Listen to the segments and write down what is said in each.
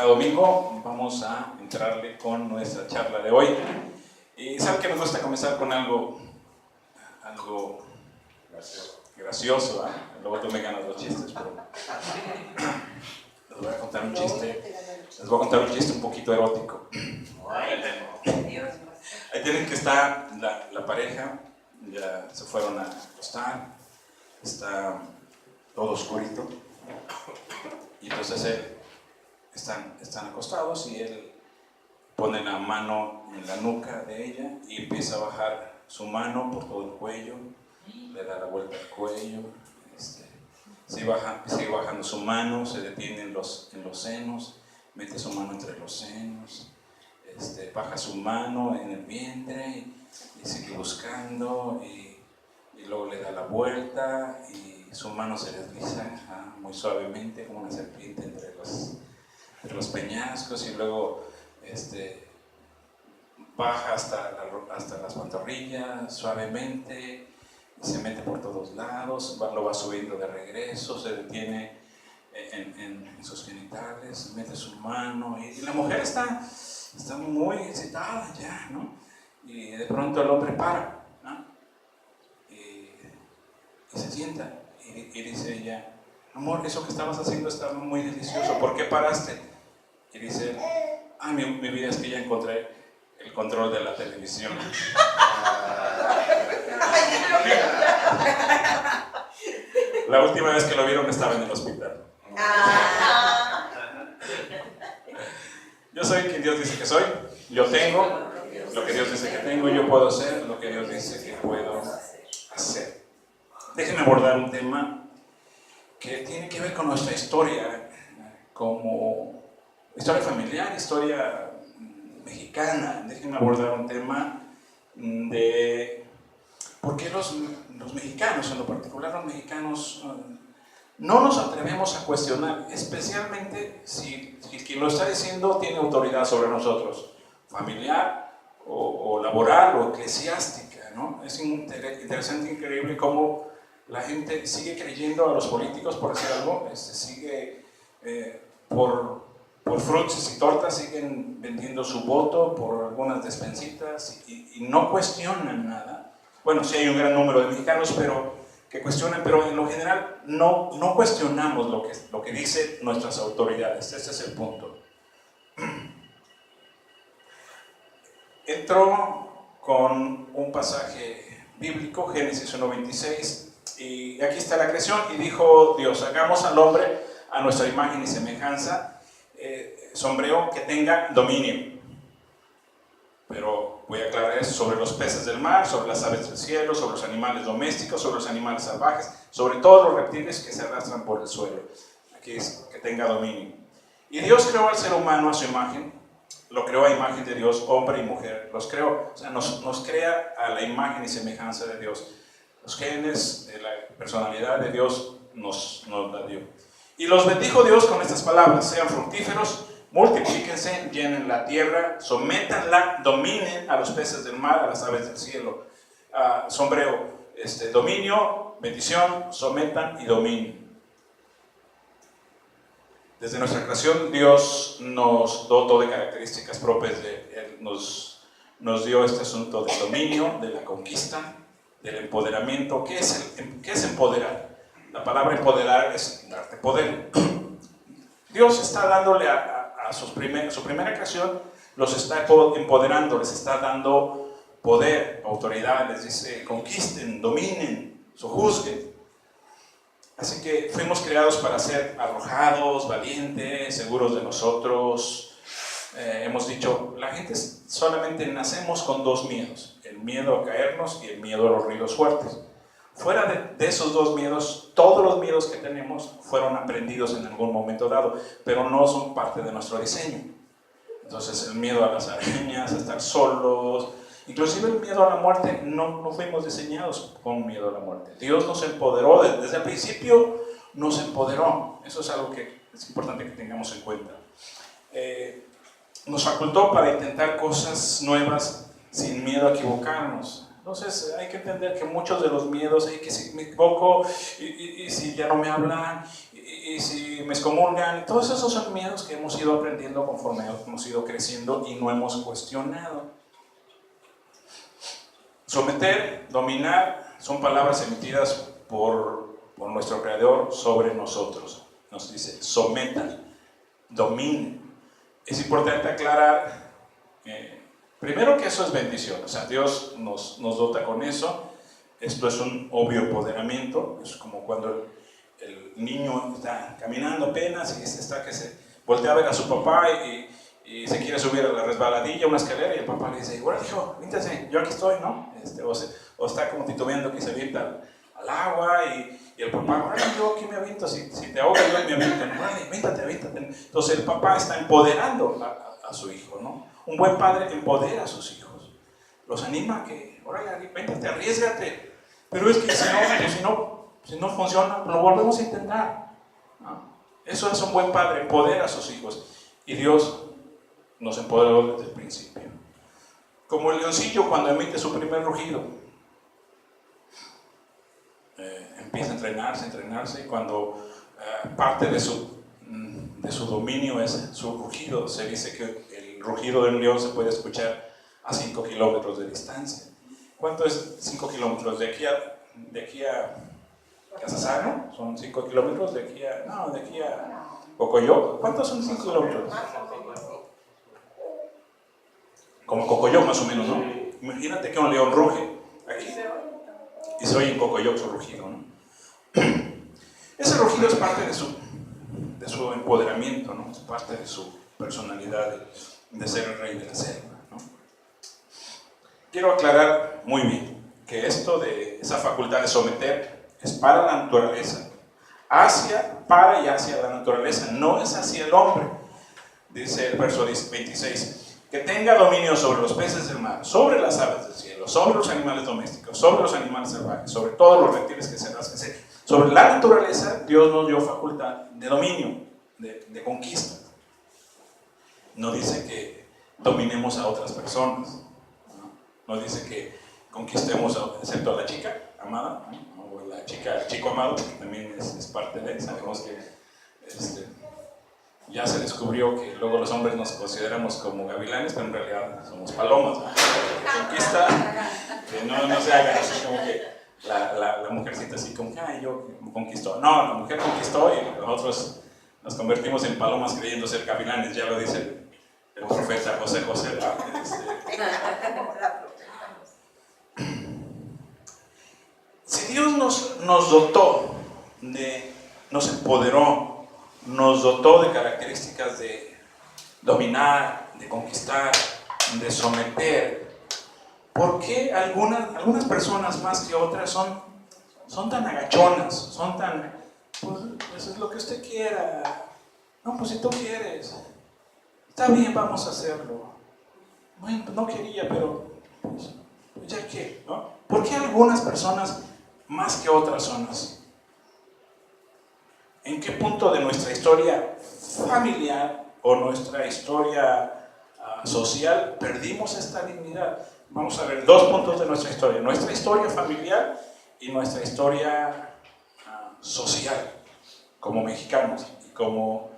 cada domingo vamos a entrarle con nuestra charla de hoy. Y saben que nos gusta comenzar con algo gracioso, ¿eh? Luego tú me ganas los chistes, pero les voy a contar un chiste. Les voy a contar un chiste un poquito erótico. Ahí tienen que estar la pareja, ya se fueron a acostar, está todo oscurito, y entonces están acostados y él pone la mano en la nuca de ella y empieza a bajar su mano por todo el cuello, le da la vuelta al cuello, sigue bajando su mano, se detiene en los senos, mete su mano entre los senos, baja su mano en el vientre y sigue buscando y luego le da la vuelta y su mano se desliza muy suavemente como una serpiente entre los peñascos y luego baja hasta las pantorrillas suavemente y se mete por todos lados, lo va subiendo de regreso, se detiene en sus genitales, mete su mano y la mujer está muy excitada ya, ¿no? Y de pronto el hombre para, ¿no? Y se sienta y dice ella: amor, eso que estabas haciendo estaba muy delicioso, ¿por qué paraste? Y dice: mi vida, es que ya encontré el control de la televisión. La última vez que lo vieron estaba en el hospital. Yo soy quien Dios dice que soy, yo tengo lo que Dios dice que tengo, yo puedo hacer lo que Dios dice que puedo hacer. Déjenme abordar un tema que tiene que ver con nuestra historia, como historia familiar, historia mexicana. Déjenme abordar un tema de por qué los mexicanos, en lo particular los mexicanos, no nos atrevemos a cuestionar, especialmente si quien lo está diciendo tiene autoridad sobre nosotros, familiar o laboral o eclesiástica, ¿no? Es interesante, increíble cómo la gente sigue creyendo a los políticos, por decir algo, sigue por frutas y tortas, siguen vendiendo su voto por algunas despensitas y no cuestionan nada. Bueno, sí hay un gran número de mexicanos, que cuestionan, pero en lo general no cuestionamos lo que dicen nuestras autoridades. Ese es el punto. Entro con un pasaje bíblico, Génesis 1:26, y aquí está la creación, y dijo Dios: hagamos al hombre a nuestra imagen y semejanza, sombrero que tenga dominio. Pero voy a aclarar eso: sobre los peces del mar, sobre las aves del cielo, sobre los animales domésticos, sobre los animales salvajes, sobre todos los reptiles que se arrastran por el suelo. Aquí es que tenga dominio. Y Dios creó al ser humano a su imagen, lo creó a imagen de Dios, hombre y mujer, los creó. O sea, nos crea a la imagen y semejanza de Dios. Los genes de la personalidad de Dios nos la dio. Y los bendijo Dios con estas palabras: sean fructíferos, multiplíquense, llenen la tierra, sométanla, dominen a los peces del mar, a las aves del cielo. Sombrero, dominio, bendición, sometan y dominen. Desde nuestra creación, Dios nos dotó de características propias de Él. Nos dio este asunto del dominio, de la conquista, del empoderamiento. ¿Qué es empoderar? La palabra empoderar es darte poder. Dios está dándole a su primera creación, los está empoderando, les está dando poder, autoridad, les dice: conquisten, dominen, sojuzguen. Así que fuimos creados para ser arrojados, valientes, seguros de nosotros. Hemos dicho, la gente solamente nacemos con dos miedos: el miedo a caernos y el miedo a los ruidos fuertes. Fuera de esos dos miedos, todos los miedos que tenemos fueron aprendidos en algún momento dado, pero no son parte de nuestro diseño. Entonces, el miedo a las arañas, a estar solos, inclusive el miedo a la muerte, no fuimos diseñados con miedo a la muerte. Dios nos empoderó, desde el principio nos empoderó. Eso es algo que es importante que tengamos en cuenta. Nos facultó para intentar cosas nuevas sin miedo a equivocarnos. Entonces hay que entender que muchos de los miedos, que si me equivoco y si ya no me hablan, y si me excomulgan, todos esos son miedos que hemos ido aprendiendo conforme hemos ido creciendo y no hemos cuestionado. Someter, dominar, son palabras emitidas por nuestro Creador sobre nosotros. Nos dice, sometan, dominen. Es importante aclarar, primero, que eso es bendición, o sea, Dios nos dota con eso. Esto es un obvio empoderamiento, es como cuando el niño está caminando apenas y está que se voltea a ver a su papá y se quiere subir a la resbaladilla, una escalera, y el papá le dice, bueno, hijo, víntase, yo aquí estoy, ¿no? O está como titubeando que se avienta al agua y el papá, bueno, yo aquí me aviento, si te ahogas yo me aviento, ¿no? Aviéntate. Entonces el papá está empoderando a su hijo, ¿no? Un buen padre empodera a sus hijos, los anima a que, órale, véntate, arriésgate, pero es que si no funciona, lo volvemos a intentar, ¿no? Eso es un buen padre, empodera a sus hijos, y Dios nos empoderó desde el principio. Como el leoncillo cuando emite su primer rugido, empieza a entrenarse, y cuando parte de su dominio es su rugido. Se dice que el rugido de un león se puede escuchar a 5 kilómetros de distancia. ¿Cuánto es 5 kilómetros? De aquí a Casasano, son 5 kilómetros, de aquí a Cocoyoc. ¿Cuántos son 5 kilómetros? Como Cocoyoc más o menos, ¿no? Imagínate que un león ruge aquí y se oye en Cocoyoc su rugido, ¿no? Ese rugido es parte de su empoderamiento, ¿no? Es parte de su personalidad de ser el rey de la selva, ¿no? Quiero aclarar muy bien que esto de esa facultad de someter es para la naturaleza, para y hacia la naturaleza, no es hacia el hombre. Dice el verso 26, que tenga dominio sobre los peces del mar, sobre las aves del cielo, sobre los animales domésticos, sobre los animales salvajes, sobre todos los reptiles que se rascan. Sobre la naturaleza, Dios nos dio facultad de dominio, de conquista. No dice que dominemos a otras personas, no dice que conquistemos, excepto a la chica amada, ¿no? O la chica, el chico amado, que también es parte de él. Sabemos que ya se descubrió que luego los hombres nos consideramos como gavilanes, pero en realidad somos palomas, ¿no? Conquista, que no se haga así como que la mujercita así como que, yo conquistó. No, la mujer conquistó y nosotros nos convertimos en palomas creyendo ser gavilanes, ya lo dice el profeta José. Si Dios nos dotó, nos empoderó, nos dotó de características de dominar, de conquistar, de someter, ¿por qué algunas personas más que otras son tan agachonas, son tan, pues es lo que usted quiera? No, pues si tú quieres, está bien, vamos a hacerlo. Bueno, no quería, pero pues ya qué, ¿no? ¿Por qué algunas personas más que otras son así? ¿En qué punto de nuestra historia familiar o nuestra historia social perdimos esta dignidad? Vamos a ver 2 puntos de nuestra historia familiar y nuestra historia social, como mexicanos, y como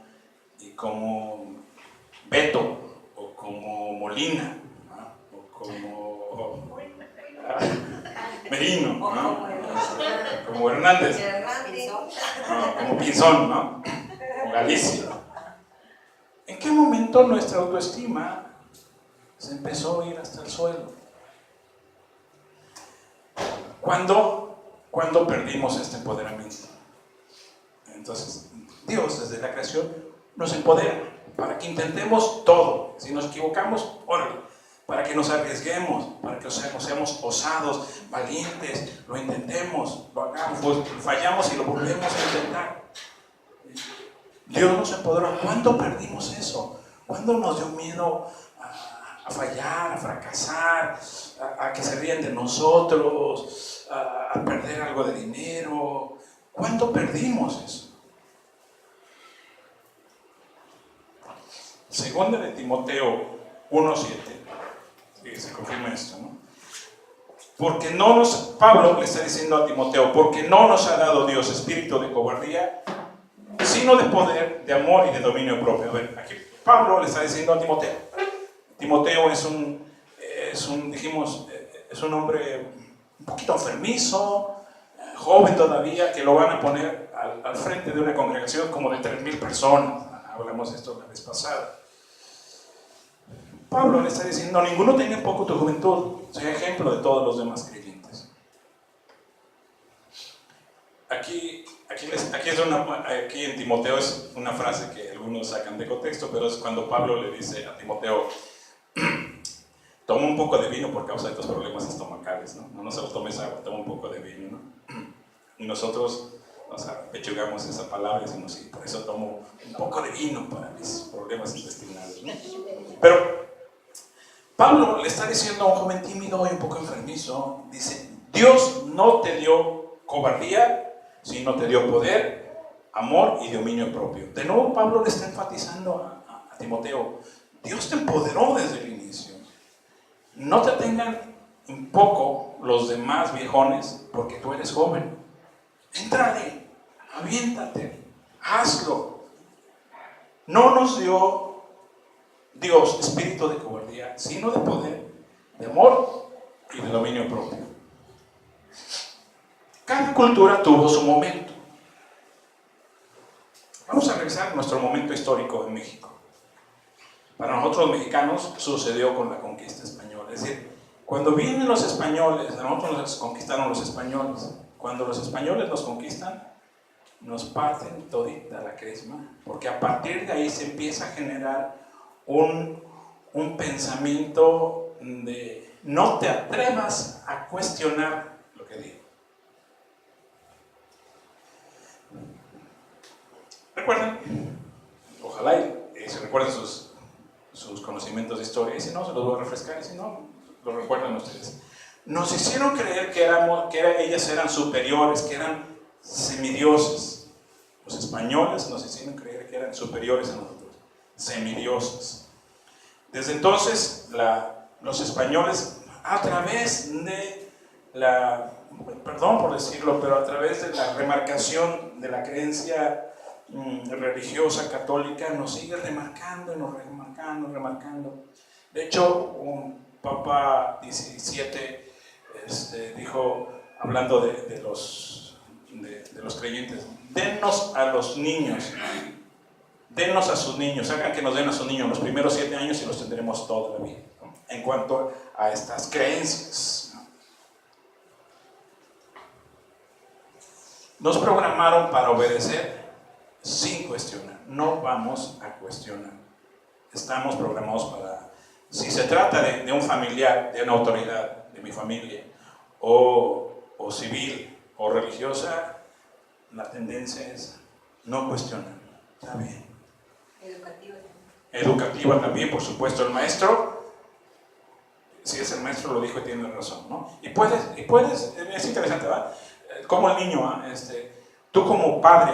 Beto, o como Molina, ¿no? O como Merino, ¿no? Como Hernández, no, como Pinzón, ¿no? O Galicia. ¿En qué momento nuestra autoestima se empezó a ir hasta el suelo? ¿Cuándo perdimos este empoderamiento? Entonces, Dios desde la creación nos empodera para que intentemos todo. Si nos equivocamos, órale, para que nos arriesguemos, para que seamos osados, valientes, lo intentemos, lo hagamos, pues fallamos y lo volvemos a intentar. Dios nos empoderó. ¿Cuándo perdimos eso? ¿Cuándo nos dio miedo a fallar, a fracasar, a que se ríen de nosotros, a perder algo de dinero? ¿Cuándo perdimos eso? Segunda de Timoteo 1:7, sí, se confirma esto, ¿no? Porque Pablo le está diciendo a Timoteo, porque no nos ha dado Dios espíritu de cobardía, sino de poder, de amor y de dominio propio. A ver, aquí Pablo le está diciendo a Timoteo. Timoteo es un hombre un poquito enfermizo, joven todavía, que lo van a poner al frente de una congregación como de 3,000 personas. Hablamos de esto la vez pasada. Pablo le está diciendo, ninguno tenga en poco tu juventud, sea ejemplo de todos los demás creyentes. Aquí en Timoteo es una frase que algunos sacan de contexto, pero es cuando Pablo le dice a Timoteo, toma un poco de vino por causa de tus problemas estomacales, ¿no? No nos tomes agua, toma un poco de vino, ¿no? Y nosotros pechugamos esa palabra y decimos, sí, por eso tomo un poco de vino para mis problemas intestinales, ¿no? Pero Pablo le está diciendo a un joven tímido y un poco enfermizo, dice, Dios no te dio cobardía, sino te dio poder, amor y dominio propio. De nuevo Pablo le está enfatizando a Timoteo, Dios te empoderó desde el inicio. No te tengan un poco los demás viejones porque tú eres joven. Éntrale, aviéntate, hazlo. No nos dio Dios espíritu de cobardía, sino de poder, de amor y de dominio propio. Cada cultura tuvo su momento. Vamos a revisar nuestro momento histórico en México. Para nosotros los mexicanos sucedió con la conquista española. Es decir, cuando vienen los españoles, a nosotros nos conquistaron los españoles. Cuando los españoles nos conquistan, nos parten todita la cresma, porque a partir de ahí se empieza a generar un pensamiento de no te atrevas a cuestionar lo que digo. ¿Recuerdan? Ojalá y se recuerden sus conocimientos de historia, y si no, se los voy a refrescar, y si no, lo recuerdan ustedes. Nos hicieron creer que ellas eran superiores, que eran semidioses. Los españoles nos hicieron creer que eran superiores a nosotros, semidioses. Desde entonces, los españoles, a través de perdón por decirlo, pero a través de la remarcación de la creencia religiosa católica, nos sigue remarcando. De hecho, un Papa 17 dijo, hablando de los creyentes, dennos a los niños, dennos a sus niños, hagan que nos den a sus niños los primeros 7 años y los tendremos toda la vida, ¿no? En cuanto a estas creencias, ¿no? Nos programaron para obedecer sin cuestionar. No vamos a cuestionar. Estamos programados para, si se trata de un familiar, de una autoridad, de mi familia, o civil, o religiosa, la tendencia es no cuestionar. Está bien. Educativa también, por supuesto. El maestro, si es el maestro, lo dijo y tiene razón, ¿no? Y puedes, es interesante, ¿verdad? Como el niño, tú como padre,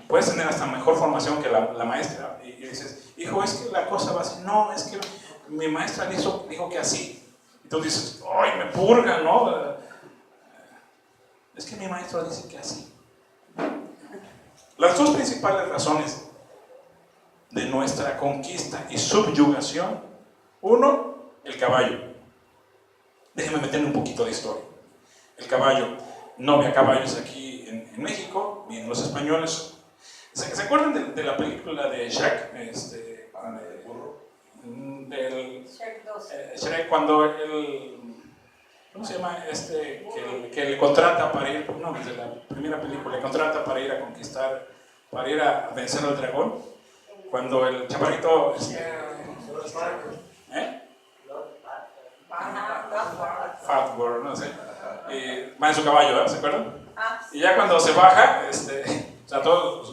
puedes tener hasta mejor formación que la maestra, y dices, hijo, es que la cosa va así. No, es que mi maestra dijo que así. Y tú dices, ¡ay, me purga!, ¿no? Es que mi maestro dice que así. Las dos principales razones de nuestra conquista y subyugación: uno, el caballo. Déjenme meterle un poquito de historia. El caballo, no había caballos aquí en México, ni en los españoles. ¿Se acuerdan de la película de Shrek? Shrek 2. Shrek, cuando ¿cómo se llama? Que le contrata para ir, no, desde la primera película, le contrata para ir a conquistar, para ir a vencer al dragón. Cuando el chaparrito, Fatward, no sé, va en su caballo, ¿se acuerdan? Y ya cuando se baja, o sea, todo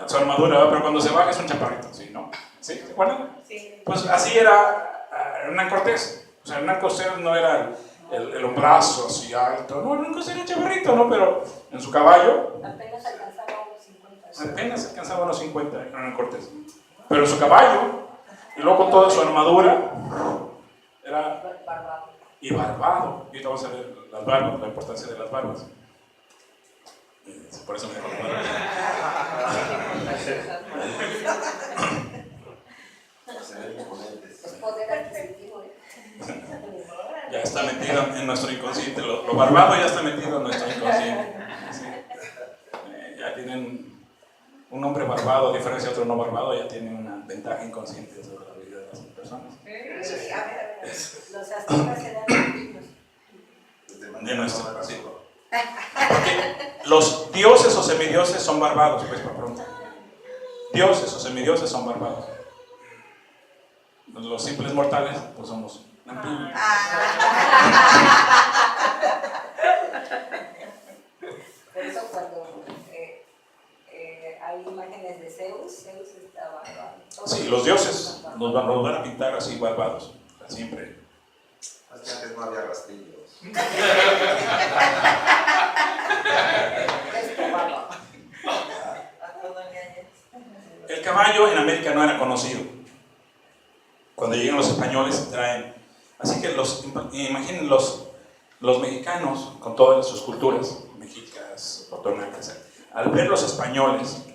su armadura, ¿verdad? Pero cuando se baja es un chaparrito, ¿sí? ¿No? ¿Sí? ¿Se acuerdan? Sí. Pues así era Hernán Cortés. O sea, Hernán Cortés no era el hombrazo así alto, no, Hernán Cortés era un chaparrito, ¿no? Pero en su caballo apenas alcanzaba unos 50 Hernán Cortés. Pero en su caballo, y luego con toda su armadura, era y barbado. Y ahorita vamos a ver las barbas, la importancia de las barbas. Por eso me dejo las barbas. Es poder adquisitivo. Ya está metido en nuestro inconsciente, lo barbado ya está metido en nuestro inconsciente. ¿Sí? Ya tienen un hombre barbado, a diferencia de otro no barbado, ya tiene una ventaja inconsciente sobre la vida de las personas. Sí, a ver, los aztecas eran andinos. De nuestro sí. Porque los dioses o semidioses son barbados, pues para pronto. Dioses o semidioses son barbados. Los simples mortales, pues somos lampiños. Por eso cuando hay imágenes de Zeus está bárbaro. Sí, los dioses nos van a pintar así barbados, siempre. Es que antes no había rastrillos. El caballo en América no era conocido. Cuando llegan los españoles traen. Así que imaginen los mexicanos con todas sus culturas, mexicas, otonacas, al ver los españoles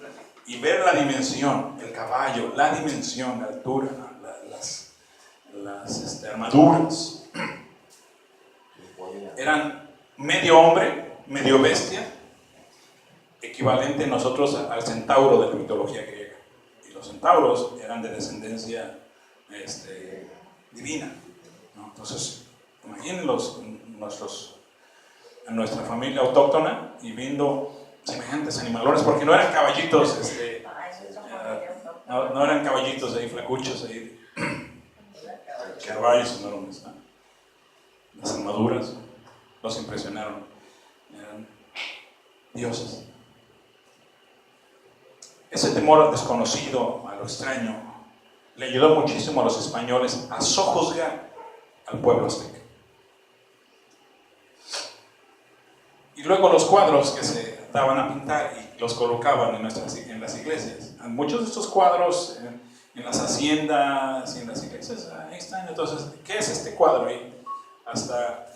y ver la dimensión, el caballo, la dimensión, la altura, las armaduras, eran medio hombre, medio bestia, equivalente nosotros al centauro de la mitología griega. Y los centauros eran de descendencia divina, ¿no? Entonces, imaginen nuestra familia autóctona y viendo semejantes animalones, porque no eran caballitos, no eran caballitos ahí flacuchos, ahí, caballos enormes, ¿no? Las armaduras los impresionaron, eran dioses. Ese temor al desconocido, a lo extraño, le ayudó muchísimo a los españoles a sojuzgar al pueblo azteca. Y luego los cuadros que se daban a pintar y los colocaban en las iglesias. Muchos de estos cuadros en las haciendas y en las iglesias, ahí están. Entonces, ¿qué es este cuadro ahí? Hasta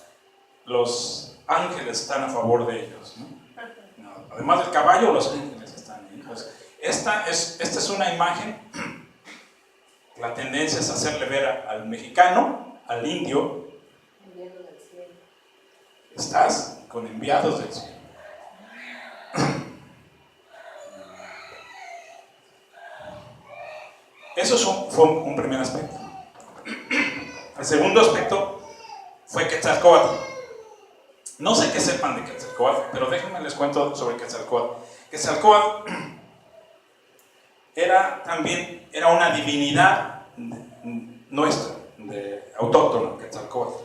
los ángeles están a favor de ellos, ¿no? Además del caballo, los ángeles están ahí. Entonces, esta es una imagen. La tendencia es hacerle ver al mexicano, al indio, estás con enviados del cielo. Eso fue un primer aspecto. El segundo aspecto fue Quetzalcóatl. No sé qué sepan de Quetzalcóatl, pero déjenme les cuento sobre Quetzalcóatl. Quetzalcóatl era una divinidad nuestra, autóctona, Quetzalcóatl.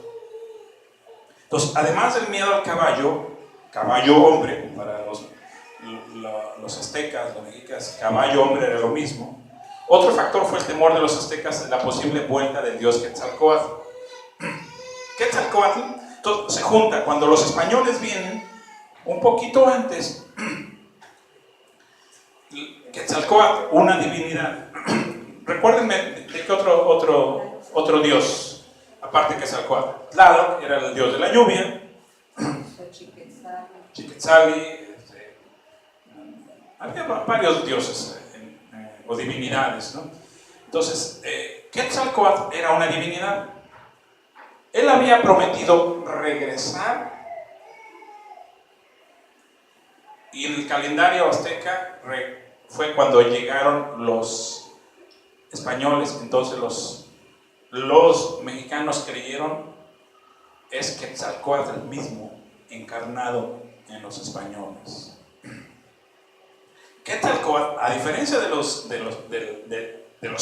Entonces, además del miedo al caballo hombre, para los aztecas, los mexicas, caballo hombre era lo mismo. Otro factor fue el temor de los aztecas, la posible vuelta del dios Quetzalcóatl. Quetzalcóatl se junta cuando los españoles vienen, un poquito antes. Quetzalcóatl, una divinidad. Recuérdenme de qué otro dios, aparte de Quetzalcóatl. Tlaloc era el dios de la lluvia. Chiquetzali, había varios dioses o divinidades, ¿no? Entonces, Quetzalcóatl era una divinidad. Él había prometido regresar, y en el calendario azteca fue cuando llegaron los españoles. Entonces los mexicanos creyeron es Quetzalcóatl mismo encarnado en los españoles. Quetzalcóatl, a diferencia de los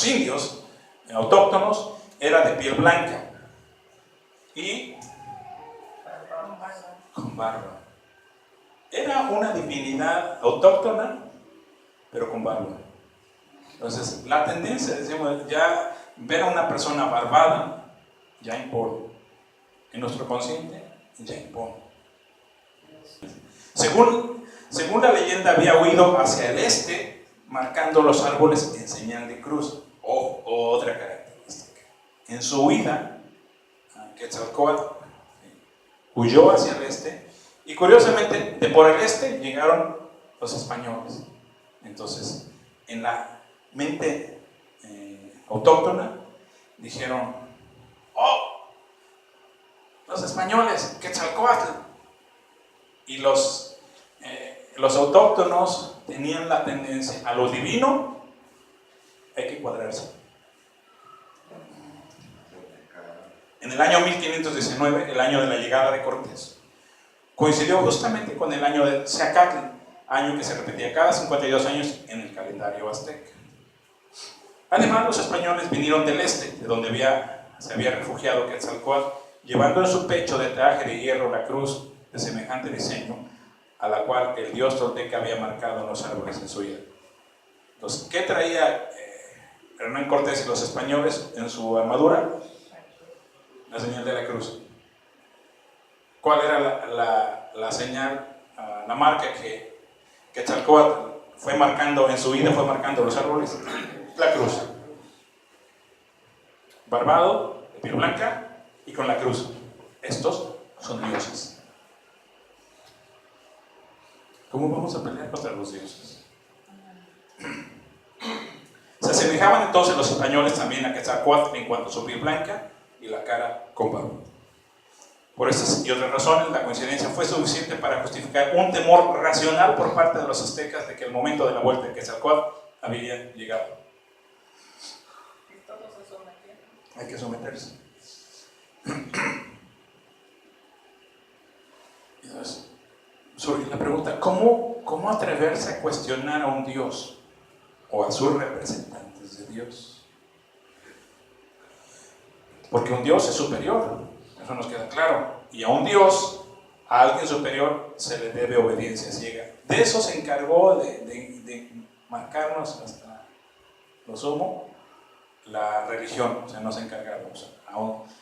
indios autóctonos, era de piel blanca y con barba. Era una divinidad autóctona, pero con barba. Entonces, la tendencia, decimos, ya ver a una persona barbada, ya impone. En nuestro consciente, ya impone. Según la leyenda, había huido hacia el este, marcando los árboles en señal de cruz. Otra característica. En su huida, Quetzalcóatl huyó hacia el este, y curiosamente, de por el este llegaron los españoles. Entonces, en la mente autóctona dijeron: ¡oh! Los españoles, Quetzalcóatl. Y los autóctonos tenían la tendencia a lo divino, hay que cuadrarse. En el año 1519, el año de la llegada de Cortés, coincidió justamente con el año de Zacatl, año que se repetía cada 52 años en el calendario azteca. Además, los españoles vinieron del este, de donde se había refugiado Quetzalcóatl, llevando en su pecho de traje de hierro la cruz de semejante diseño, a la cual el dios tolteca había marcado en los árboles en su vida. Entonces, ¿qué traía Hernán Cortés y los españoles en su armadura? La señal de la cruz. ¿Cuál era la señal, la marca que Quetzalcóatl fue marcando en su vida, fue marcando los árboles? La cruz. Barbado, de piel blanca y con la cruz. Estos son dioses. ¿Cómo vamos a pelear contra los dioses? Se asemejaban entonces los españoles también a Quetzalcóatl en cuanto a su piel blanca y la cara con barba. Por estas y otras razones, la coincidencia fue suficiente para justificar un temor racional por parte de los aztecas de que el momento de la vuelta de Quetzalcóatl había llegado. Hay que someterse. Entonces, surge la pregunta: ¿cómo atreverse a cuestionar a un Dios o a sus representantes de Dios? Porque un Dios es superior, eso nos queda claro, y a un Dios, a alguien superior, se le debe obediencia ciega. De eso se encargó de marcarnos hasta lo sumo la religión. O sea, nos encargamos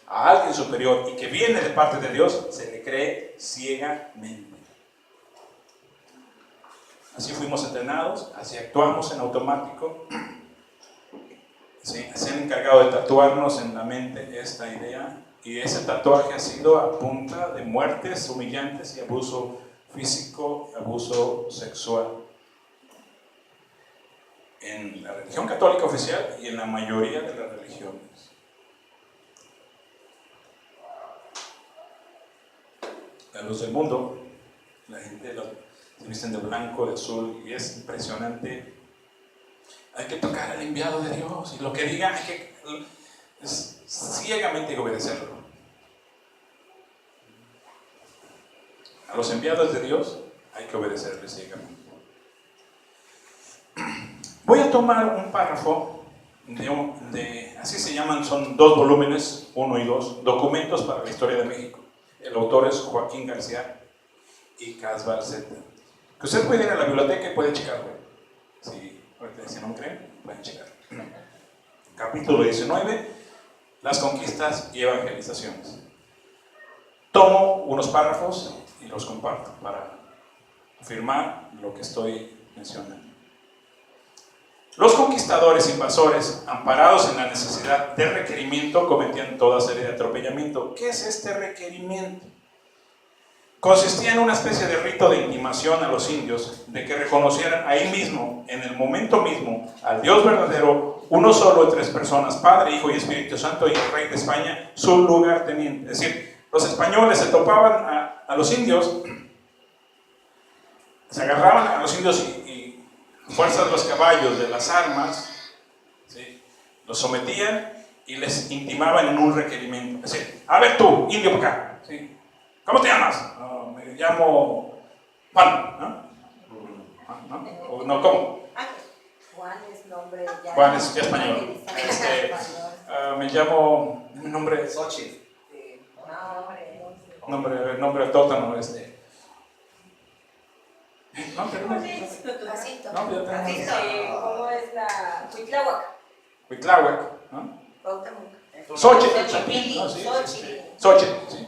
a alguien superior y que viene de parte de Dios, se le cree ciegamente. Así fuimos entrenados, así actuamos en automático. ¿Sí? Se han encargado de tatuarnos en la mente esta idea, y ese tatuaje ha sido a punta de muertes humillantes y abuso físico, abuso sexual. En la religión católica oficial y en la mayoría de las religiones. La luz del mundo, la gente se visten de blanco, de azul, y es impresionante. Hay que tocar al enviado de Dios, y lo que diga ciegamente hay que obedecerlo. A los enviados de Dios hay que obedecerles ciegamente. Voy a tomar un párrafo así se llaman, son 2 volúmenes, 1 y 2, Documentos para la Historia de México. El autor es Joaquín García y Casbalceta. Que usted puede ir a la biblioteca y puede checarlo. Si no creen, pueden checar. Capítulo 19, las conquistas y evangelizaciones. Tomo unos párrafos y los comparto para afirmar lo que estoy mencionando. Los conquistadores invasores, amparados en la necesidad de requerimiento, cometían toda serie de atropellamiento. ¿Qué es este requerimiento? Consistía en una especie de rito de intimación a los indios de que reconocieran ahí mismo, en el momento mismo, al Dios verdadero, uno solo de 3 personas, Padre, Hijo y Espíritu Santo, y el Rey de España, su lugarteniente. Es decir, los españoles se topaban a los indios, se agarraban a los indios y fuerzas de los caballos, de las armas, ¿sí?, los sometían y les intimaban en un requerimiento. Es decir, a ver tú, indio para acá, ¿sí?, ¿cómo te llamas? No, me llamo Juan, ¿no? ¿No? ¿Cómo? Juan es nombre ya. Juan es ya español. Me llamo, mi nombre es Xochitl. nombre autóctono, No, pero Pasito. no, yo tengo ¿Cómo es la Huitláhuac? Huitláhuac, ¿no? Cuauhtémoc. Xochitl. Xochipilli. No, sí, Xochitl. Xochitl, sí.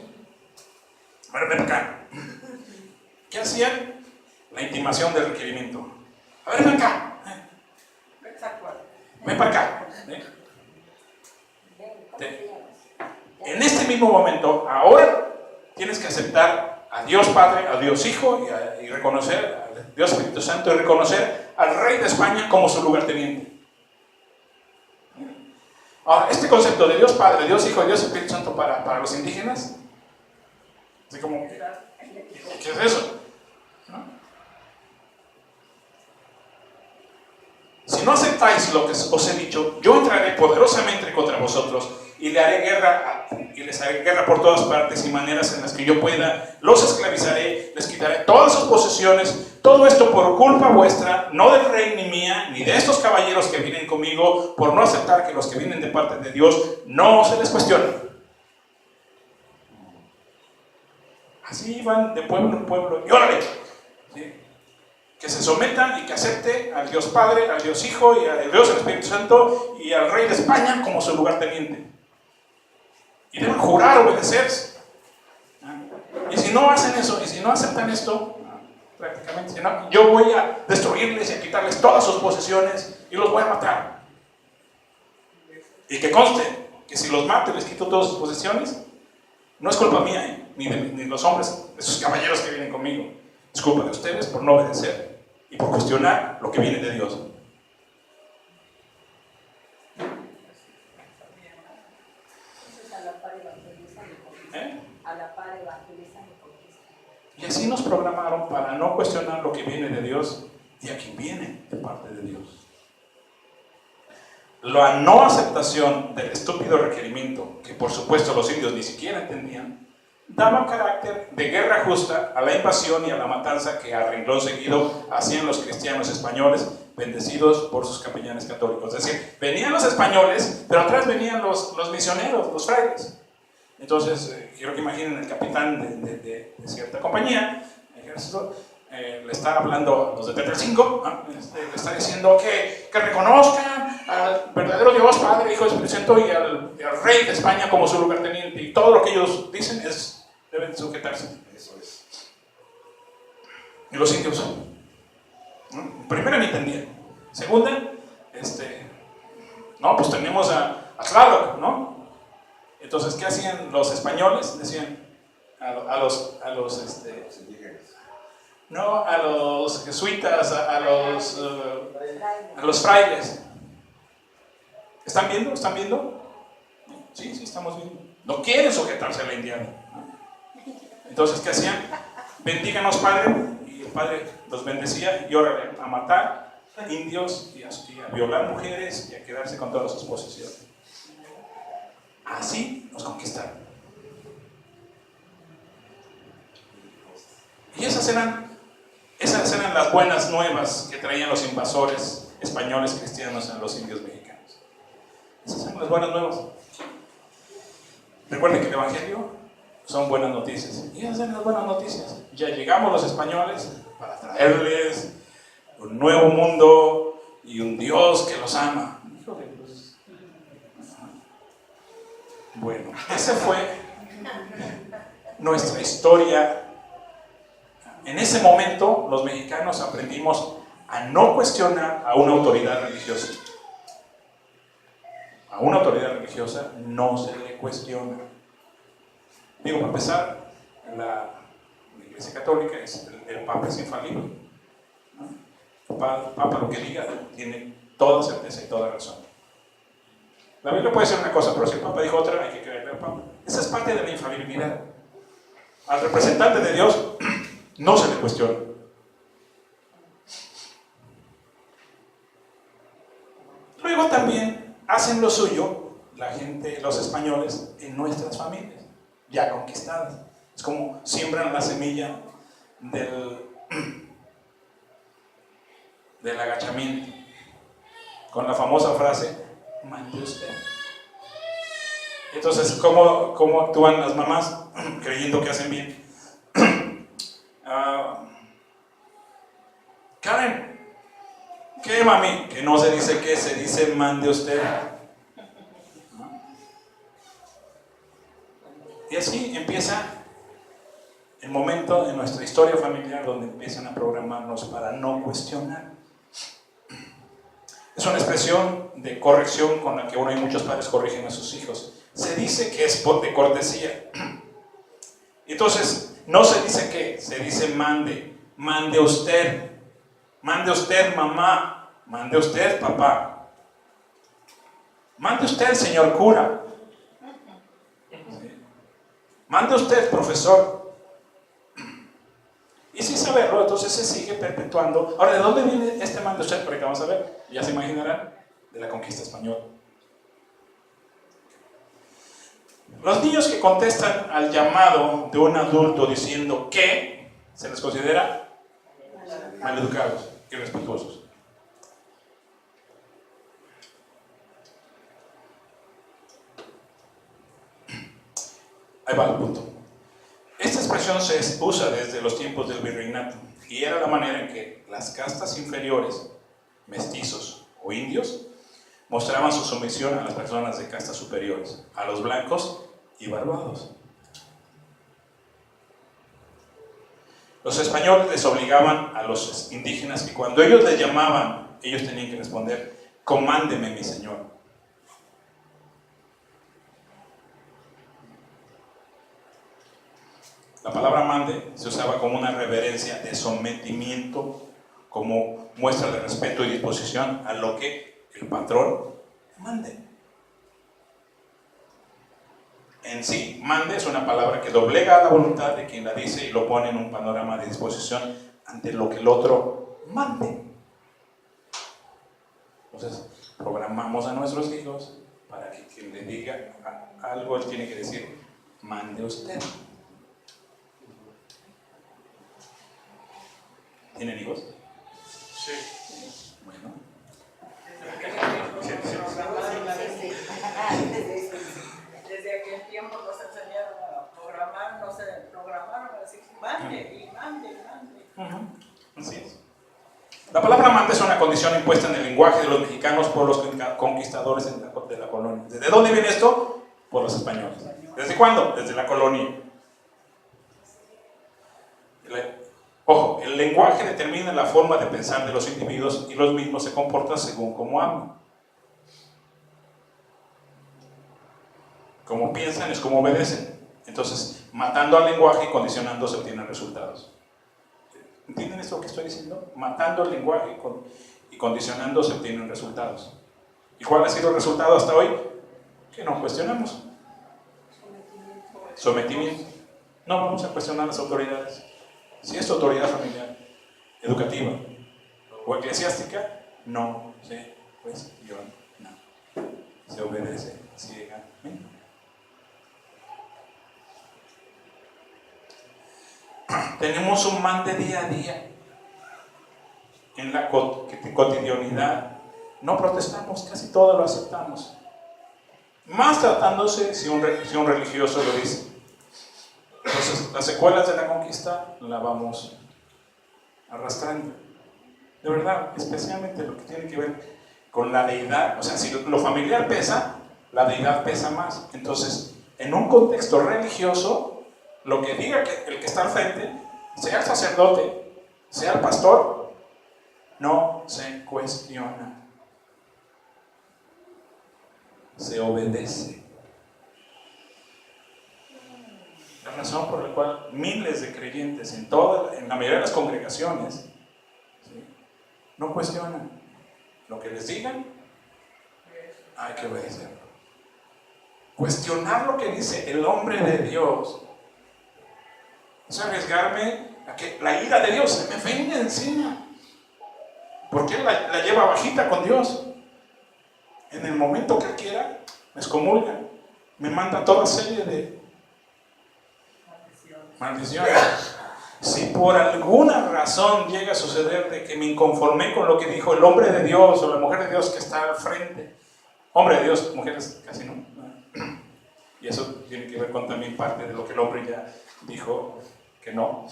Bueno, ven para acá. ¿Qué hacían? La intimación del requerimiento. A ver, ven acá. Ven para acá. En este mismo momento, ahora tienes que aceptar a Dios Padre, a Dios Hijo y reconocer a Dios Espíritu Santo, y reconocer al rey de España como su lugarteniente. Ahora, este concepto de Dios Padre, Dios Hijo y Dios Espíritu Santo para los indígenas, así como, ¿qué es eso? ¿No? Si no aceptáis lo que os he dicho, yo entraré poderosamente contra vosotros y les haré guerra por todas partes y maneras en las que yo pueda, los esclavizaré, les quitaré todas sus posesiones, todo esto por culpa vuestra, no del rey ni mía, ni de estos caballeros que vienen conmigo, por no aceptar que los que vienen de parte de Dios no se les cuestionen. Así van de pueblo en pueblo, y órale, ¿sí? Que se sometan y que acepte al Dios Padre, al Dios Hijo y al Dios Espíritu Santo y al Rey de España como su lugarteniente. Y deben jurar obedecerse. Y si no hacen eso, y si no aceptan esto, prácticamente, si no, yo voy a destruirles y a quitarles todas sus posesiones y los voy a matar. Y que conste que si los mato y les quito todas sus posesiones, no es culpa mía, ni de los hombres, de sus caballeros que vienen conmigo. Es culpa de ustedes por no obedecer y por cuestionar lo que viene de Dios. A la par evangelizan y conquistan. Y así nos programaron para no cuestionar lo que viene de Dios y a quien viene de parte de Dios. La no aceptación del estúpido requerimiento, que por supuesto los indios ni siquiera entendían, daba carácter de guerra justa a la invasión y a la matanza que a renglón seguido hacían los cristianos españoles, bendecidos por sus capellanes católicos. Es decir, venían los españoles, pero atrás venían los misioneros, los frailes. Entonces, quiero que imaginen el capitán de cierta compañía, ejército, le está hablando a los de Petelcingo, ¿no? Le está diciendo que reconozcan al verdadero Dios, Padre, Hijo y Espíritu Santo y al Rey de España como su lugarteniente. Y todo lo que ellos dicen deben sujetarse. Eso es. Y los indios, ¿no? Primero no entendían. Segunda, no, pues tenemos a Tlaloc, ¿no? Entonces, ¿qué hacían los españoles? Decían a los indígenas. no, a los jesuitas, a los frailes. ¿Están viendo? ¿Están viendo? Sí, estamos viendo. No quieren sujetarse a la indiana. Entonces, ¿qué hacían? Bendíganos, Padre. Y el Padre los bendecía y órale a matar indios y a violar mujeres y a quedarse con todas sus posesiones. Así nos conquistaron. Y esas eran las buenas nuevas que traían los invasores españoles cristianos a los indios mexicanos. Esas eran las buenas nuevas. Recuerden que el Evangelio son buenas noticias. Y esas eran las buenas noticias. Ya llegamos los españoles para traerles un nuevo mundo y un Dios que los ama. Híjole, pues. Bueno, esa fue nuestra historia. En ese momento, los mexicanos aprendimos a no cuestionar a una autoridad religiosa. A una autoridad religiosa no se le cuestiona. Digo, para empezar, la Iglesia Católica, el Papa es infalible, ¿no? El Papa lo que diga tiene toda certeza y toda razón. La Biblia puede ser una cosa, pero si el Papa dijo otra, hay que creerle al Papa. Esa es parte de la infalibilidad. Al representante de Dios no se le cuestiona. Luego también hacen lo suyo la gente, los españoles, en nuestras familias, ya conquistadas. Es como siembran la semilla del agachamiento, con la famosa frase, mande usted. Entonces, ¿cómo actúan las mamás? Creyendo que hacen bien. Karen, ¿qué, mami? Que no se dice qué, se dice mande usted. Y así empieza el momento de nuestra historia familiar donde empiezan a programarnos para no cuestionar. Es una expresión de corrección con la que uno y muchos padres corrigen a sus hijos. Se dice que es de cortesía. Entonces, no se dice que, se dice mande usted. Mande usted, mamá. Mande usted, papá. Mande usted, señor cura. ¿Sí? Mande usted, profesor. Y sin saberlo, entonces se sigue perpetuando. Ahora, ¿de dónde viene este mande usted? Porque vamos a ver, ya se imaginarán, de la conquista española. Los niños que contestan al llamado de un adulto diciendo que, se les considera maleducados, irrespetuosos. Ahí va el punto. Esta expresión se usa desde los tiempos del virreinato y era la manera en que las castas inferiores, mestizos o indios, mostraban su sumisión a las personas de castas superiores, a los blancos y barbados. Los españoles les obligaban a los indígenas que cuando ellos les llamaban, ellos tenían que responder: comándeme, mi señor. La palabra mande se usaba como una reverencia de sometimiento, como muestra de respeto y disposición a lo que el patrón mande. En sí, mande es una palabra que doblega a la voluntad de quien la dice y lo pone en un panorama de disposición ante lo que el otro mande. Entonces, programamos a nuestros hijos para que quien le diga algo, él tiene que decir: mande usted. ¿Tienen hijos? Sí. Bueno. Desde aquel tiempo nos enseñaron a programar, nos programaron a decir mande y mande y mande. Así es. La palabra mande es una condición impuesta en el lenguaje de los mexicanos por los conquistadores de la colonia. ¿Desde dónde viene esto? Por los españoles. ¿Desde cuándo? Desde la colonia. Ojo, el lenguaje determina la forma de pensar de los individuos y los mismos se comportan según cómo hablan. Como piensan es como obedecen. Entonces, matando al lenguaje y condicionando se obtienen resultados. ¿Entienden esto que estoy diciendo? Matando el lenguaje y condicionando se obtienen resultados. ¿Y cuál ha sido el resultado hasta hoy? Que no cuestionamos. Sometimiento. No vamos a cuestionar las autoridades. Si es autoridad familiar, educativa o eclesiástica, no se cuestiona. Se obedece ciegamente. Tenemos un mande día a día. En la cotidianidad no protestamos, casi todo lo aceptamos. Más tratándose si un religioso lo dice. Entonces, las secuelas de la conquista la vamos arrastrando. De verdad, especialmente lo que tiene que ver con la deidad. O sea, si lo familiar pesa, la deidad pesa más. Entonces, en un contexto religioso, lo que diga el que está al frente, sea el sacerdote, sea el pastor, no se cuestiona. Se obedece. La razón por la cual miles de creyentes en la mayoría de las congregaciones, ¿sí?, no cuestionan. Lo que les digan, hay que obedecerlo. Cuestionar lo que dice el hombre de Dios es arriesgarme a que la ira de Dios se me venga encima, porque Él la lleva bajita con Dios. En el momento que Él quiera, me excomulga, me manda toda serie de maldiciones. Si por alguna razón llega a suceder de que me inconformé con lo que dijo el hombre de Dios o la mujer de Dios que está al frente, hombre de Dios, mujeres casi no, y eso tiene que ver con también parte de lo que el hombre ya dijo que no.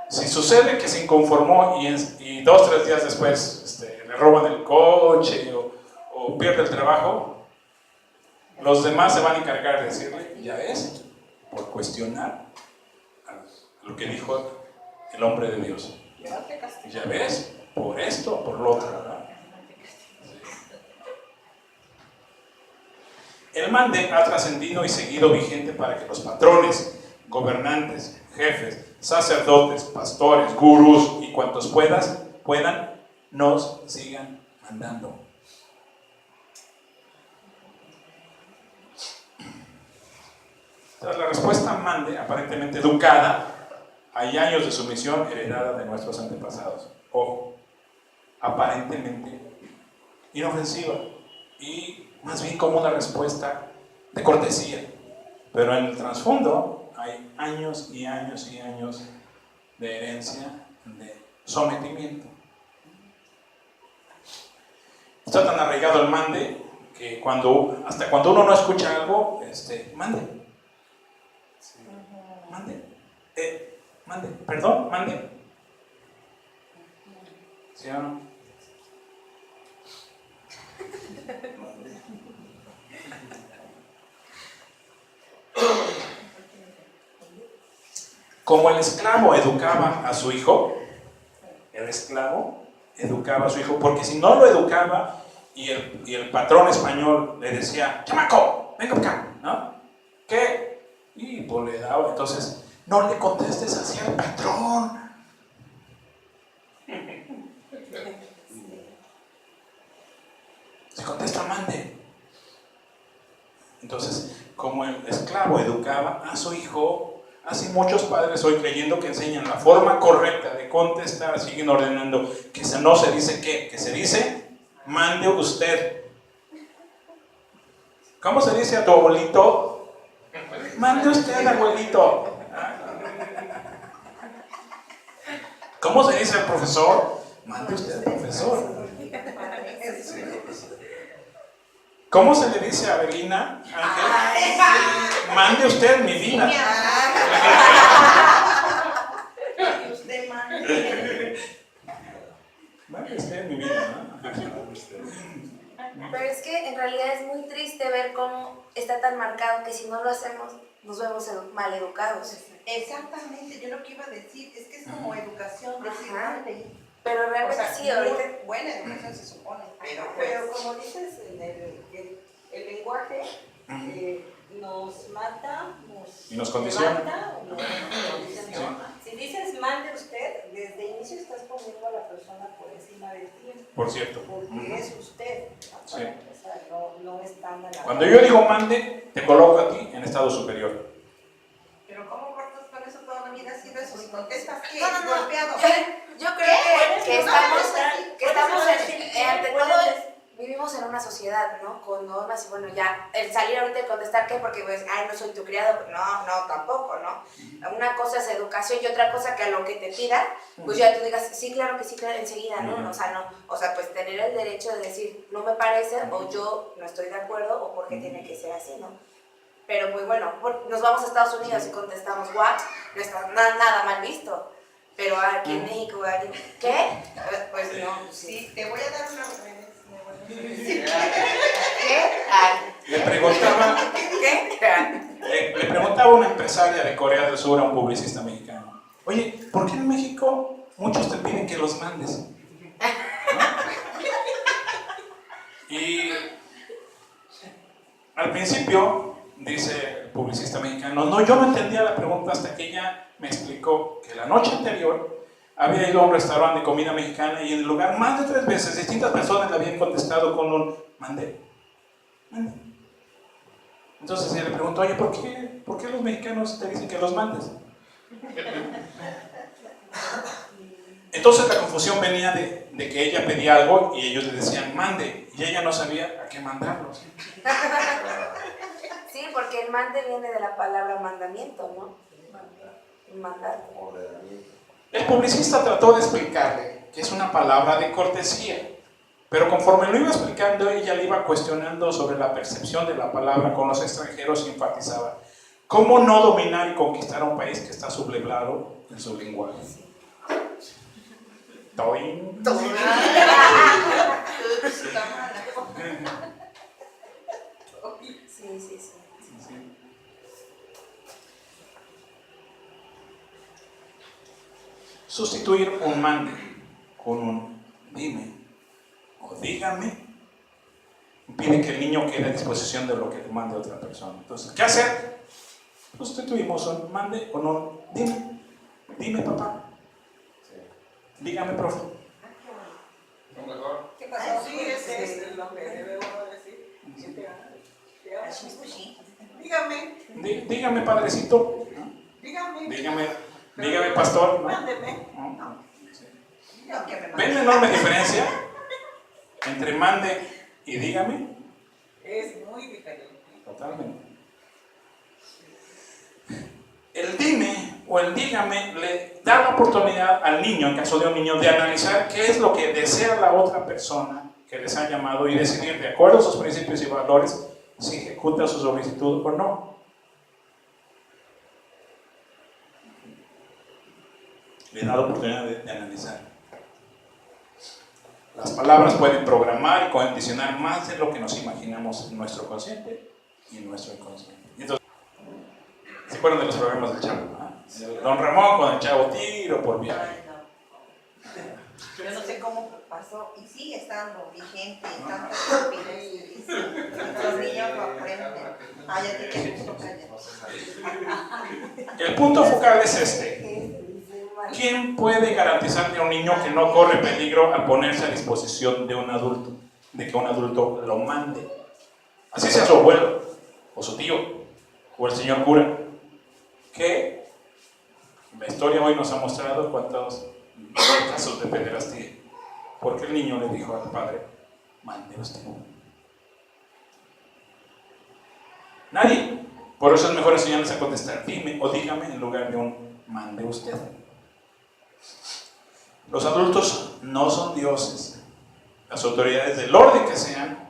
Si sucede que se inconformó y 2 o 3 días después le roban el coche o pierde el trabajo, los demás se van a encargar de decirle: ya ves, por cuestionar lo que dijo el hombre de Dios. Ya ves, por esto, por lo otro, ¿verdad? El mande ha trascendido y seguido vigente para que los patrones, gobernantes, jefes, sacerdotes, pastores, gurús y cuantos puedan, nos sigan mandando. Tras la respuesta mande, aparentemente educada, hay años de sumisión heredada de nuestros antepasados. Ojo, aparentemente inofensiva y más bien como una respuesta de cortesía. Pero en el trasfondo hay años y años y años de herencia, de sometimiento. Está tan arraigado el mande que hasta cuando uno no escucha algo, mande. Mande, perdón, mande. ¿Sí o no? Como el esclavo educaba a su hijo, porque si no lo educaba y el patrón español le decía, chamaco, venga acá, ¿no? ¿Qué? Y pues le daba, entonces, no le contestes así al patrón. Se contesta, mande. Entonces, como el esclavo educaba a su hijo, así muchos padres hoy, creyendo que enseñan la forma correcta de contestar, siguen ordenando que no se dice qué, que se dice, mande usted. ¿Cómo se dice a tu abuelito? Mande usted, abuelito. ¿Cómo se dice al profesor? Mande usted, profesor. ¿Cómo se le dice a Avelina, Ángel? Mande usted mi vida. Usted mande. Mande usted mi vida, ¿no? Pero es que en realidad es muy triste ver cómo está tan marcado que si no lo hacemos nos vemos mal educados. Exactamente, yo lo que iba a decir es que es como educación, decir Ajá. mande. Pero realmente sí, ahorita... Buena educación se supone, Pero como dices, el lenguaje nos mata, Y nos condiciona. levanta, nos condiciona. Si dices mande usted, desde el inicio estás poniendo a la persona por encima de ti. Por cierto. Porque es usted. Sí. O sea, no es tan a la... Cuando yo digo mande, te coloco a ti en estado superior. pero ¿cómo cortas con eso toda la vida haciendo eso? Si contestas que No, no, no. golpeado. Yo creo que estamos ante todo, puedes- vivimos en una sociedad, ¿no? Con normas y bueno, ya, el salir ahorita y contestar qué, porque pues, ay, no soy tu criado, pues, no, tampoco, ¿no? Una cosa es educación y otra cosa que a lo que te pidan, pues ya tú digas, sí, claro que sí, claro, enseguida, ¿no? O sea, pues tener el derecho de decir, no me parece, o yo no estoy de acuerdo, o porque tiene que ser así, ¿no? Pero pues bueno, nos vamos a Estados Unidos y contestamos, what? No está nada mal visto. Pero aquí en México, ¿qué? Pues no, sí. Sí, te voy a dar una ¿Qué? Ay, Le preguntaba a una empresaria de Corea del Sur a un publicista mexicano, oye, ¿por qué en México muchos te piden que los mandes? ¿No? Y al principio, dice el publicista mexicano, no, yo no entendía la pregunta hasta que ella me explicó que la noche anterior había ido a un restaurante de comida mexicana y en el lugar más de 3 veces distintas personas le habían contestado con un mande. Entonces ella le preguntó, oye, ¿por qué los mexicanos te dicen que los mandes? Entonces la confusión venía de que ella pedía algo y ellos le decían mande y ella no sabía a qué mandarlos. Sí, porque el mande viene de la palabra mandamiento, ¿no? Mandar. Ordenamiento. El publicista trató de explicarle que es una palabra de cortesía, pero conforme lo iba explicando, ella le iba cuestionando sobre la percepción de la palabra con los extranjeros y enfatizaba, ¿cómo no dominar y conquistar a un país que está subleblado en su lenguaje? Toin. Sí. Sustituir un mande con un dime o dígame impide que el niño quede a disposición de lo que demande otra persona. Entonces, ¿qué hacer? Sustituimos un mande con un dime. Dime, papá. Dígame, profe. ¿No mejor? ¿Qué pasó? Sí, ese es lo que debe uno decir. ¿Qué te amo? Te amo. Así pues sí. Dígame, Dígame, padrecito. dígame. Dígame, pastor. ¿no? Mándeme. ¿No? Sí. No, que me ¿Ven mande. la enorme diferencia entre mande y dígame? Es muy diferente. Totalmente. El dime o el dígame le da la oportunidad al niño, en caso de un niño, de analizar qué es lo que desea la otra persona que les ha llamado y decidir, de acuerdo a sus principios y valores, si ejecuta su solicitud o no. Le da la oportunidad de analizar. Las palabras pueden programar y condicionar más de lo que nos imaginamos en nuestro consciente y en nuestro inconsciente. Y entonces, ¿se acuerdan de los programas del Chavo? Don Ramón con el Chavo tiro por viaje. Ay, no. Yo no sé cómo pasó y sigue estando vigente y tanta estupidez. Y los niños lo aprenden. Ay, a ti te gusta callar. El punto focal es este. ¿Quién puede garantizarle a un niño que no corre peligro al ponerse a disposición de un adulto? De que un adulto lo mande. Así sea su abuelo, o su tío, o el señor cura. Que la historia hoy nos ha mostrado cuántos casos de pederastía. Porque el niño le dijo al padre, mande usted. Nadie. Por eso es mejor enseñarles a contestar dime o dígame en lugar de un mande usted. Los adultos no son dioses. Las autoridades del orden que sean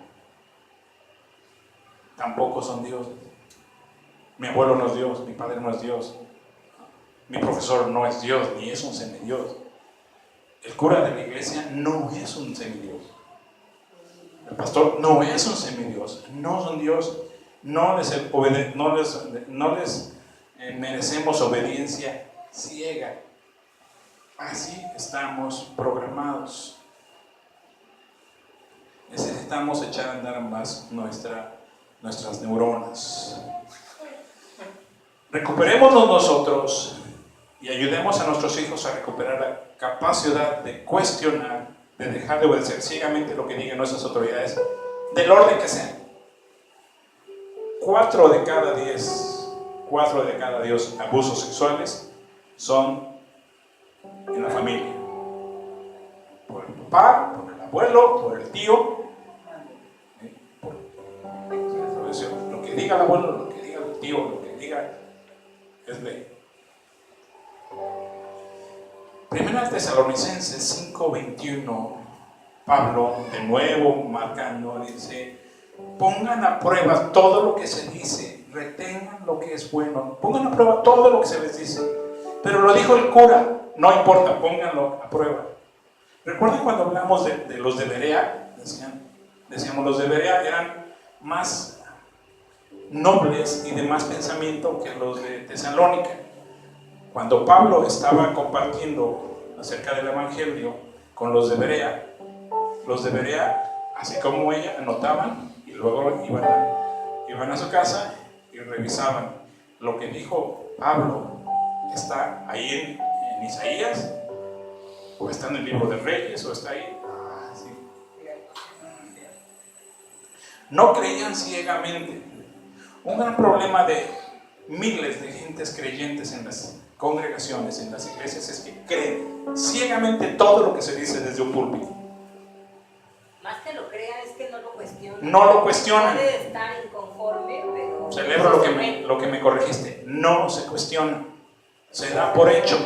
tampoco son dioses. Mi abuelo no es Dios, mi padre no es Dios, mi profesor no es Dios, ni es un semidios. El cura de la iglesia no es un semidios. El pastor no es un semidios. No son Dios. No les merecemos obediencia ciega. Así estamos programados. Necesitamos echar a andar más nuestras neuronas. Recuperémonos nosotros y ayudemos a nuestros hijos a recuperar la capacidad de cuestionar, de dejar de obedecer ciegamente lo que digan nuestras autoridades, del orden que sean. 4 de cada 10 abusos sexuales son en la familia. Por el papá, por el abuelo, por el tío. Lo que diga el abuelo, lo que diga el tío, lo que diga es ley. Primera Tesalonicenses 5:21, Pablo de nuevo marcando, dice: pongan a prueba todo lo que se dice, retengan lo que es bueno, pongan a prueba todo lo que se les dice. Pero lo dijo el cura, no importa, pónganlo a prueba. ¿Recuerdan cuando hablamos de los de Berea? Decíamos, los de Berea eran más nobles y de más pensamiento que los de Tesalónica. Cuando Pablo estaba compartiendo acerca del Evangelio con los de Berea, así como ella, anotaban y luego iban a su casa y revisaban lo que dijo Pablo. ¿Está ahí en Isaías? ¿O está en el libro de Reyes? ¿O está ahí? Sí. No creían ciegamente. Un gran problema de miles de gentes creyentes en las congregaciones, en las iglesias, es que creen ciegamente todo lo que se dice desde un púlpito. Más que lo crean, es que no lo cuestionan. No lo cuestionan. Puede estar inconforme, pero... Celebro lo que me corregiste. No se cuestiona. Se da por hecho.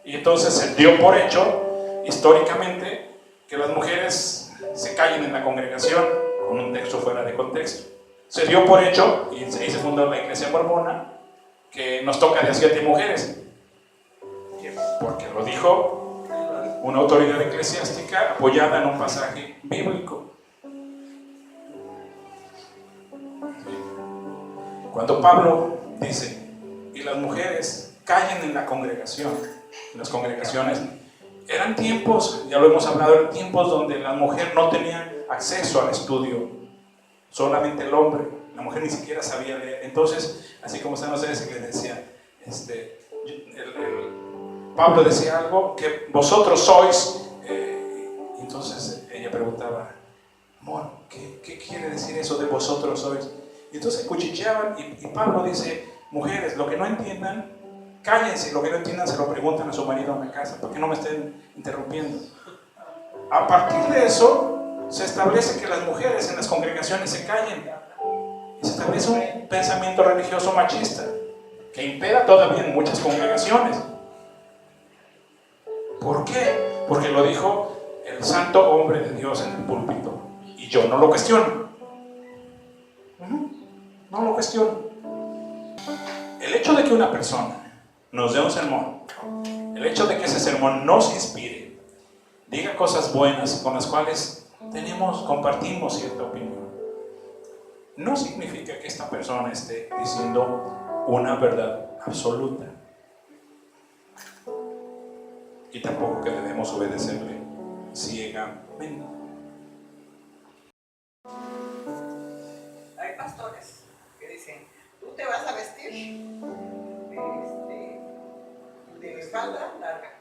Y entonces se dio por hecho, históricamente, que las mujeres se callen en la congregación con un texto fuera de contexto. Se dio por hecho, y ahí se fundó la iglesia mormona, que nos toca de 7 mujeres. Porque lo dijo una autoridad eclesiástica apoyada en un pasaje bíblico. Cuando Pablo dice, y las mujeres callen en la congregación, en las congregaciones, eran tiempos, ya lo hemos hablado, eran tiempos donde la mujer no tenía acceso al estudio, solamente el hombre. La mujer ni siquiera sabía leer. Entonces, así como están ustedes, que les decía, Pablo decía algo, que vosotros sois, entonces ella preguntaba, amor, ¿qué quiere decir eso de vosotros sois? Y entonces cuchicheaban y Pablo dice, mujeres, lo que no entiendan, cállense, lo que no entiendan se lo preguntan a su marido en la casa, para que no me estén interrumpiendo. A partir de eso, se establece que las mujeres en las congregaciones se callen. Y se establece un pensamiento religioso machista, que impera todavía en muchas congregaciones. ¿Por qué? Porque lo dijo el santo hombre de Dios en el púlpito. Y yo no lo cuestiono. No lo cuestiono. El hecho de que una persona nos dé un sermón, el hecho de que ese sermón nos inspire, diga cosas buenas con las cuales compartimos cierta opinión, no significa que esta persona esté diciendo una verdad absoluta. Y tampoco que debemos obedecerle ciegamente. Hay pastores que dicen, tú te vas a vestir de falda larga.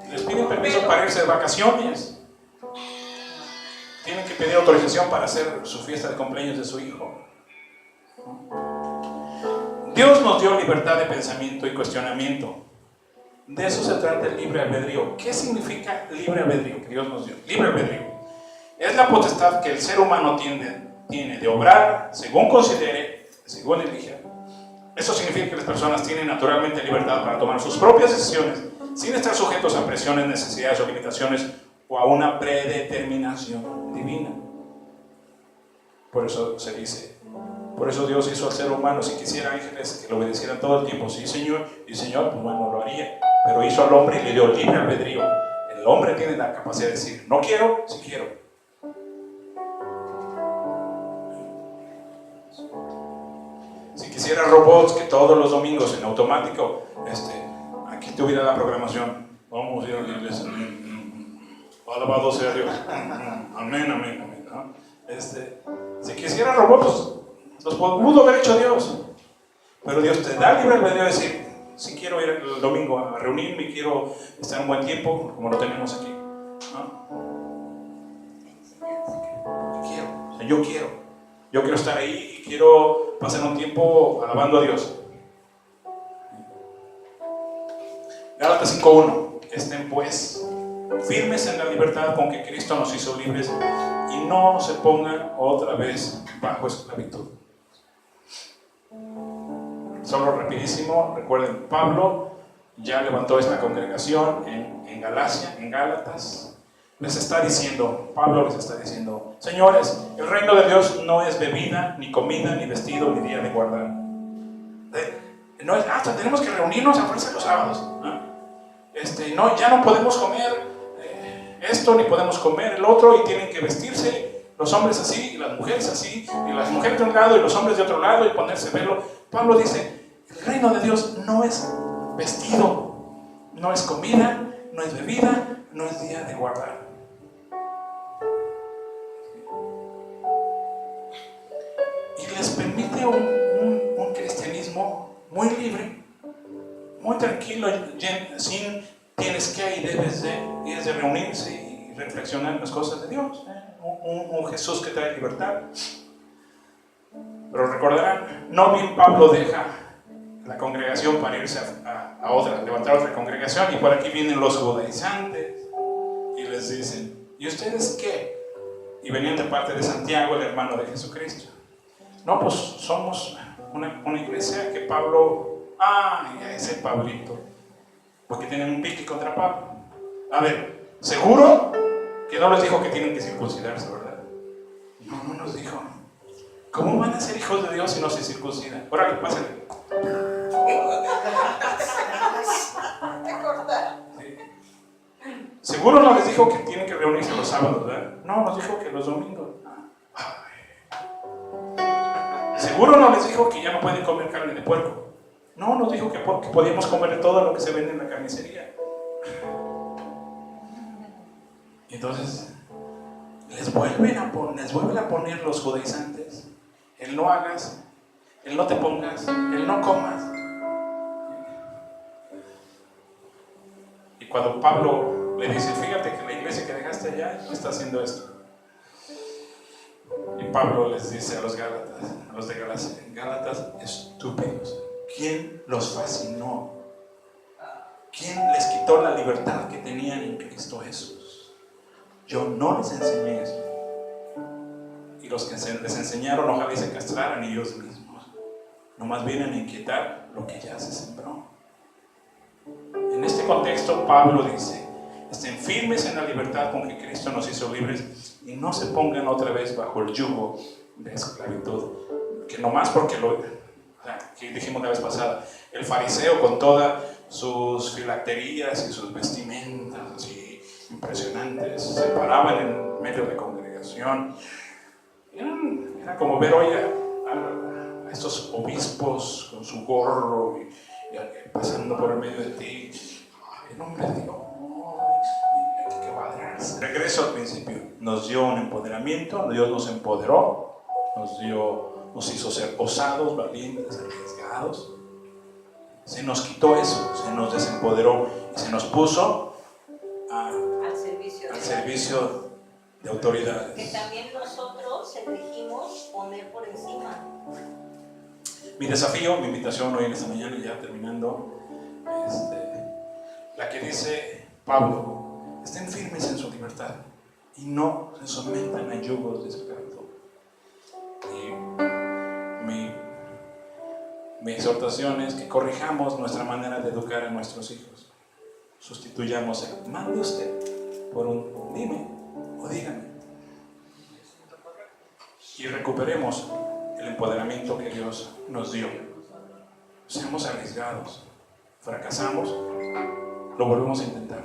Les piden permiso para irse de vacaciones. Tienen que pedir autorización para hacer su fiesta de cumpleaños de su hijo. Dios nos dio libertad de pensamiento y cuestionamiento. De eso se trata el libre albedrío. ¿Qué significa libre albedrío que Dios nos dio? Libre albedrío es la potestad que el ser humano tiene de obrar según considere, según elija. Eso significa que las personas tienen naturalmente libertad para tomar sus propias decisiones sin estar sujetos a presiones, necesidades o limitaciones o a una predeterminación divina. Por eso se dice, por eso Dios hizo al ser humano. Si quisiera ángeles que lo obedecieran todo el tiempo, sí Señor, y Señor, pues bueno, lo haría. Pero hizo al hombre y le dio libre albedrío. El hombre tiene la capacidad de decir, no quiero, sí quiero. Si quisiera robots que todos los domingos en automático, aquí tuviera la programación, vamos a ir a la iglesia, alabado sea Dios, amén, amén, amén, ¿no? Si quisiera robots, los pudo haber hecho Dios, pero Dios te da libre albedrío de decir, si quiero ir el domingo a reunirme y quiero estar un buen tiempo, como lo tenemos aquí, ¿no? Yo quiero estar ahí y quiero pasar un tiempo alabando a Dios. Gálatas 5:1. Estén pues firmes en la libertad con que Cristo nos hizo libres y no se pongan otra vez bajo esclavitud. Solo rapidísimo, recuerden, Pablo ya levantó esta congregación en Galacia, en Gálatas. Pablo les está diciendo, señores, el reino de Dios no es bebida, ni comida, ni vestido, ni día de guardar. No es, hasta tenemos que reunirnos a fuerza los sábados, ¿no? No, ya no podemos comer esto, ni podemos comer el otro, y tienen que vestirse los hombres así, y las mujeres así, y las mujeres de un lado, y los hombres de otro lado, y ponerse velo. Pablo dice, el reino de Dios no es vestido, no es comida, no es bebida, no es día de guardar. Y les permite un cristianismo muy libre, muy tranquilo, sin tienes que y debes de, y es de reunirse y reflexionar en las cosas de Dios. Un Jesús que trae libertad. Pero recordarán, no bien Pablo deja la congregación para irse a otra, levantar otra congregación, y por aquí vienen los judaizantes y les dicen, ¿y ustedes qué? Y venían de parte de Santiago, el hermano de Jesucristo. No, pues somos una iglesia que Pablo, ese Pablito, porque tienen un pique contra Pablo. A ver, seguro que no les dijo que tienen que circuncidarse, ¿verdad? No nos dijo. ¿Cómo van a ser hijos de Dios si no se circuncidan? Órale, pásenle. Sí. Seguro no les dijo que tienen que reunirse los sábados, ¿verdad? No, nos dijo que los domingos. Seguro no les dijo que ya no pueden comer carne de puerco. No, nos dijo que podíamos comer todo lo que se vende en la carnicería. Y entonces les vuelven a poner los judaizantes. El no hagas, el no te pongas, el no comas. cuando Pablo le dice, fíjate que la iglesia que dejaste allá no está haciendo esto. Y Pablo les dice a los Gálatas, a los de Gálatas, estúpidos, ¿quién los fascinó? ¿Quién les quitó la libertad que tenían en Cristo Jesús? Yo no les enseñé eso. Y los que les enseñaron, ojalá y se castraran ellos mismos. Nomás vienen a inquietar lo que ya se sembró. En este contexto, Pablo dice, estén firmes en la libertad con que Cristo nos hizo libres y no se pongan otra vez bajo el yugo de esclavitud. Que nomás porque que dijimos la vez pasada, el fariseo con todas sus filacterías y sus vestimentas así impresionantes, se paraban en medio de congregación. Era como ver hoy a estos obispos con su gorro y pasando por el medio de ti. Ay, en nombre de Dios, hay que cuadrarse. Regreso al principio. Nos dio un empoderamiento, Dios nos empoderó, nos hizo ser osados, valientes, arriesgados. Se nos quitó eso, se nos desempoderó y se nos puso al servicio de autoridades. que también nosotros elegimos poner por encima. Mi desafío, mi invitación hoy en esta mañana, ya terminando, la que dice Pablo, estén firmes en su libertad y no se sometan a yugos de esclavitud. Y mi exhortación es que corrijamos nuestra manera de educar a nuestros hijos. Sustituyamos el mande usted por un dime o dígame. Y recuperemos el empoderamiento que Dios nos dio. Seamos arriesgados. Fracasamos, lo volvemos a intentar.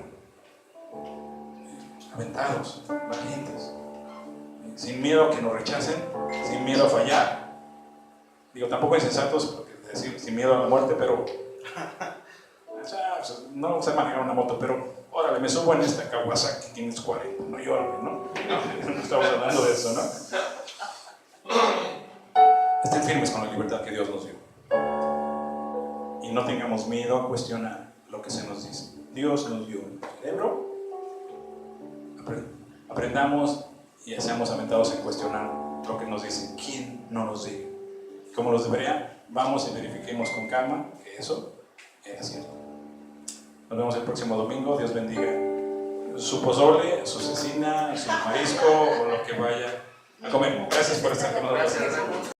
Aventados, valientes. Sin miedo a que nos rechacen, sin miedo a fallar. Digo, tampoco insensatos, porque decir sin miedo a la muerte, pero no sé manejar una moto, pero órale, me subo en esta Kawasaki, tienes 40, no llórale, ¿no? No estamos hablando de eso, ¿no? Estén firmes con la libertad que Dios nos dio. Y no tengamos miedo a cuestionar lo que se nos dice. Dios nos dio un cerebro. Aprendamos y seamos aventados en cuestionar lo que nos dicen. ¿Quién no nos dice? Como los debería, vamos y verifiquemos con calma que eso era cierto. Nos vemos el próximo domingo. Dios bendiga su pozole, su cecina, su marisco o lo que vaya a comer. Gracias por estar con nosotros.